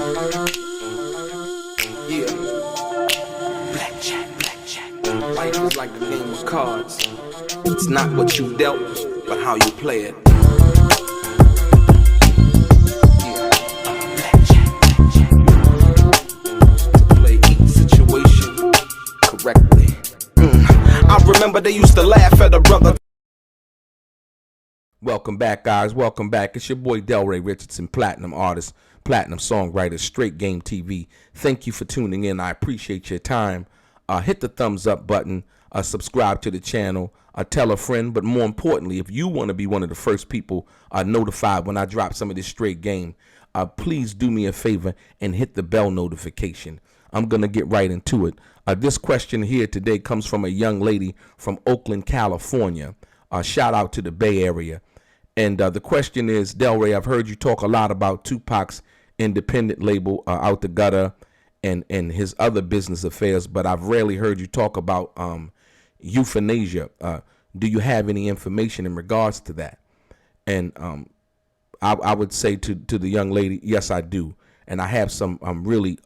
Yeah. Blackjack. Life is like a game of cards. It's not what you dealt, but how you play it. Yeah. Blackjack. To play each situation correctly. I remember they used to laugh at a brother. Welcome back, guys. Welcome back. It's your boy DELRAY Richardson, platinum artist, platinum songwriter, Straight Game TV. Thank you for tuning in. I appreciate your time. Hit the thumbs up button. Subscribe to the channel. Tell a friend. But more importantly, if you want to be one of the first people notified when I drop some of this straight game, please do me a favor and hit the bell notification. I'm going to get right into it. This question here today comes from a young lady from Oakland, California. Shout out to the Bay Area. And the question is, DELRAY, I've heard you talk a lot about 2Pac's independent label, Out the Gutter, and his other business affairs, but I've rarely heard you talk about Euphanasia. Do you have any information in regards to that? And I would say to the young lady, yes, I do. And I have some really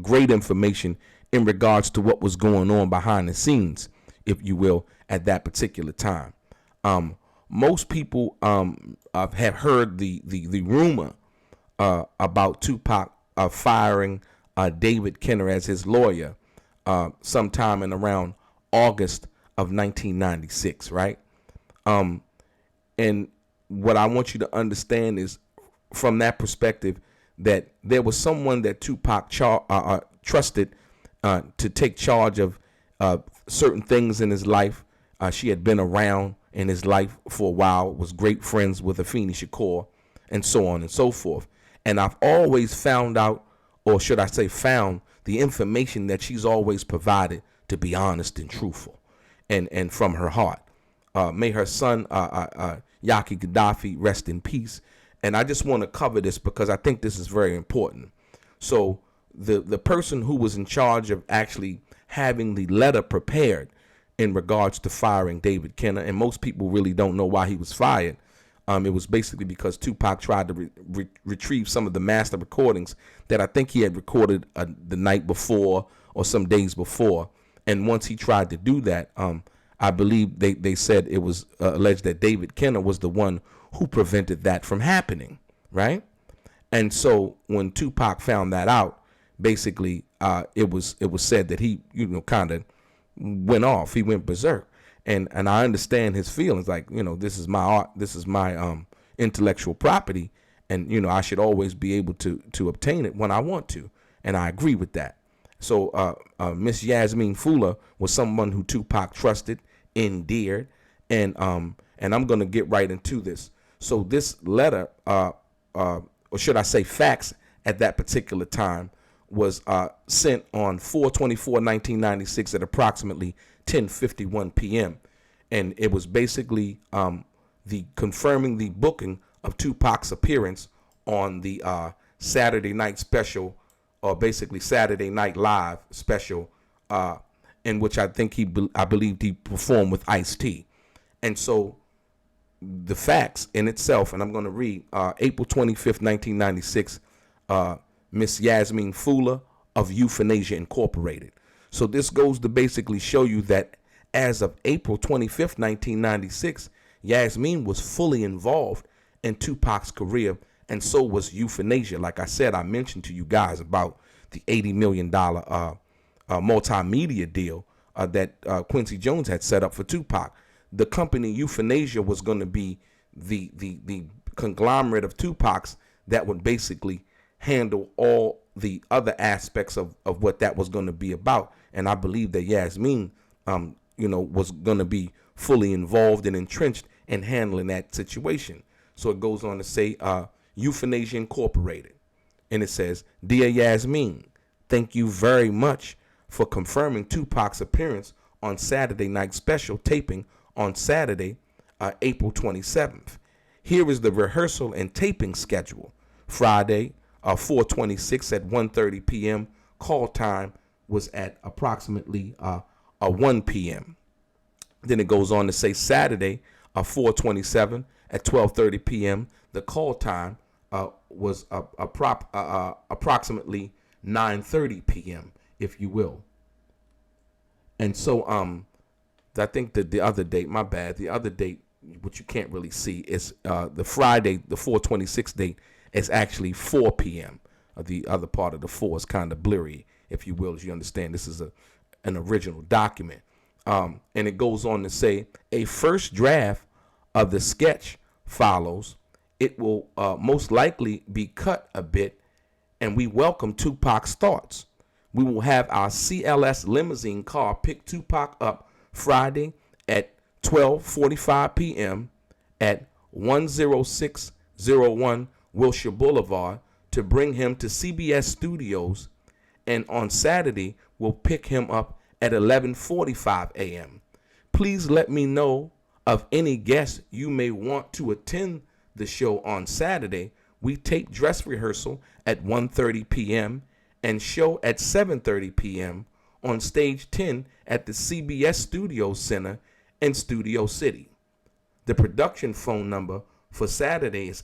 great information in regards to what was going on behind the scenes, if you will, at that particular time. Most people have heard the rumor about 2Pac firing David Kenner as his lawyer sometime in around August of 1996, right? And what I want you to understand is, from that perspective, that there was someone that 2Pac trusted to take charge of certain things in his life. She had been around in his life for a while, was great friends with Euphanasia, and so on and so forth. And I've always found out, or should I say found, the information that she's always provided to be honest and truthful and from her heart. May her son, Yaki Gaddafi, rest in peace. And I just want to cover this because I think this is very important. So the person who was in charge of actually having the letter prepared in regards to firing David Kenner, and most people really don't know why he was fired. It was basically because 2Pac tried to retrieve some of the master recordings that I think he had recorded the night before or some days before. And once he tried to do that, I believe they said it was alleged that David Kenner was the one who prevented that from happening, right? And so when 2Pac found that out, basically it was said that he, kind of went off. He went berserk. And I understand his feelings, like, this is my art, this is my intellectual property, and I should always be able to obtain it when I want to, and I agree with that. So Miss Yasmin Fuller was someone who 2Pac trusted, endeared, and I'm gonna get right into this. So this letter, or should I say fax, at that particular time was sent on 4/24/1996 at approximately 10:51 p.m. And it was basically the confirming the booking of 2Pac's appearance on the Saturday night special, or basically Saturday Night Live special, in which I believed he performed with Ice-T. And so the fax in itself, and I'm going to read, April 25th, 1996, Miss Yasmin Fuller of Euphanasia Incorporated. So this goes to basically show you that as of April 25th, 1996, Yasmin was fully involved in 2Pac's career, and so was Euphanasia. Like I said, I mentioned to you guys about the $80 million multimedia deal that Quincy Jones had set up for 2Pac. The company Euphanasia was going to be the conglomerate of 2Pac's that would basically handle all the other aspects of what that was going to be about. And I believe that Yasmin, was going to be fully involved and entrenched in handling that situation. So it goes on to say, Euphanasia Incorporated. And it says, Dear Yasmin, thank you very much for confirming 2Pac's appearance on Saturday Night Special taping on Saturday, April 27th. Here is the rehearsal and taping schedule. Friday, 4/26 at 1:30 p.m. Call time was at approximately 1 p.m. Then it goes on to say Saturday, 4/27 at 12:30 p.m. The call time was approximately 9:30 p.m., if you will. And so I think that the other date, my bad, the other date, which you can't really see, is the Friday, the 4/26 date, is actually 4 p.m. The other part of the 4 is kind of blurry, if you will, as you understand. This is an original document. And it goes on to say, a first draft of the sketch follows. It will most likely be cut a bit, and we welcome 2Pac's thoughts. We will have our CLS limousine car pick 2Pac up Friday at 12:45 p.m. at 10601 Wilshire Boulevard to bring him to CBS Studios, and on Saturday we'll pick him up at 11:45 a.m. Please let me know of any guests you may want to attend the show on Saturday. We take dress rehearsal at 1:30 p.m. and show at 7:30 p.m. on stage 10 at the CBS Studio Center in Studio City. The production phone number for Saturday is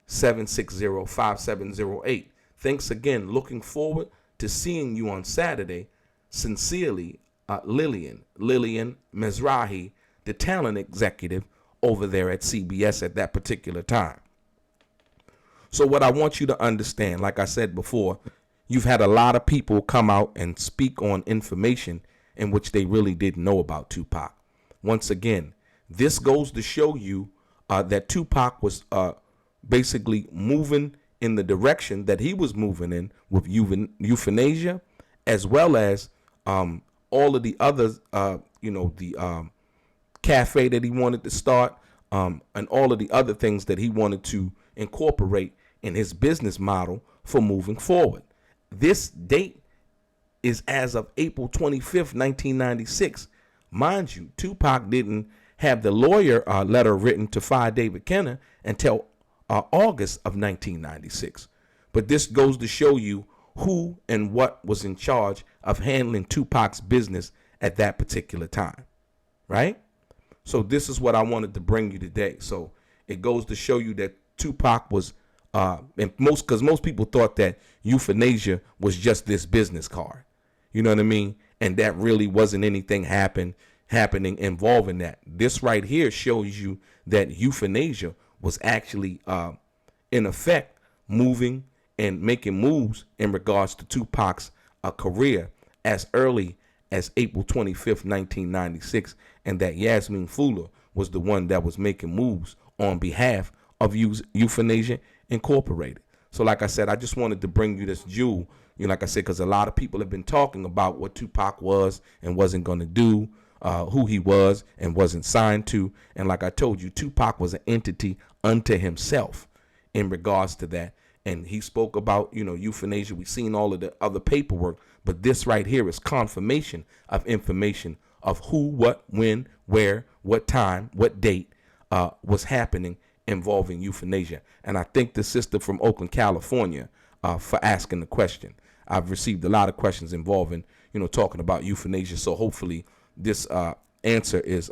818-760-5708. Thanks again. Looking forward to seeing you on Saturday. Sincerely, Lillian Mizrahi, the talent executive over there at CBS at that particular time. So what I want you to understand, like I said before, you've had a lot of people come out and speak on information in which they really didn't know about 2Pac. Once again, this goes to show you that 2Pac was basically moving in the direction that he was moving in with Euphanasia, as well as all of the other, the cafe that he wanted to start, and all of the other things that he wanted to incorporate in his business model for moving forward. This date is as of April 25th, 1996. Mind you, 2Pac didn't have the lawyer letter written to fire David Kenner until August of 1996. But this goes to show you who and what was in charge of handling 2Pac's business at that particular time, right? So this is what I wanted to bring you today. So it goes to show you that 2Pac was, because most people thought that Euphanasia was just this business card. You know what I mean? And that really wasn't anything happening involving that. This right here shows you that Euphanasia was actually, in effect, moving and making moves in regards to 2Pac's career as early as April 25th, 1996, and that Yasmin Fuller was the one that was making moves on behalf of Euphanasia Incorporated. So like I said, I just wanted to bring you this jewel, like I said, because a lot of people have been talking about what 2Pac was and wasn't going to do, who he was and wasn't signed to. And like I told you, 2Pac was an entity unto himself in regards to that. And he spoke about, Euphanasia. We've seen all of the other paperwork, but this right here is confirmation of information of who, what, when, where, what time, what date was happening involving Euphanasia. And I thank the sister from Oakland, California, for asking the question. I've received a lot of questions involving, talking about Euphanasia. So hopefully this answer is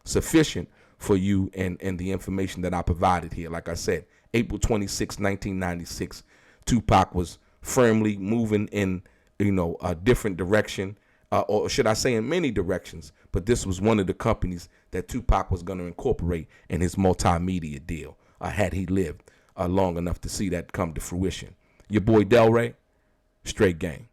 sufficient for you and the information that I provided here. Like I said, April 26, 1996, 2Pac was firmly moving in, a different direction, or should I say in many directions. But this was one of the companies that 2Pac was going to incorporate in his multimedia deal, had he lived long enough to see that come to fruition. Your boy DELRAY, straight game.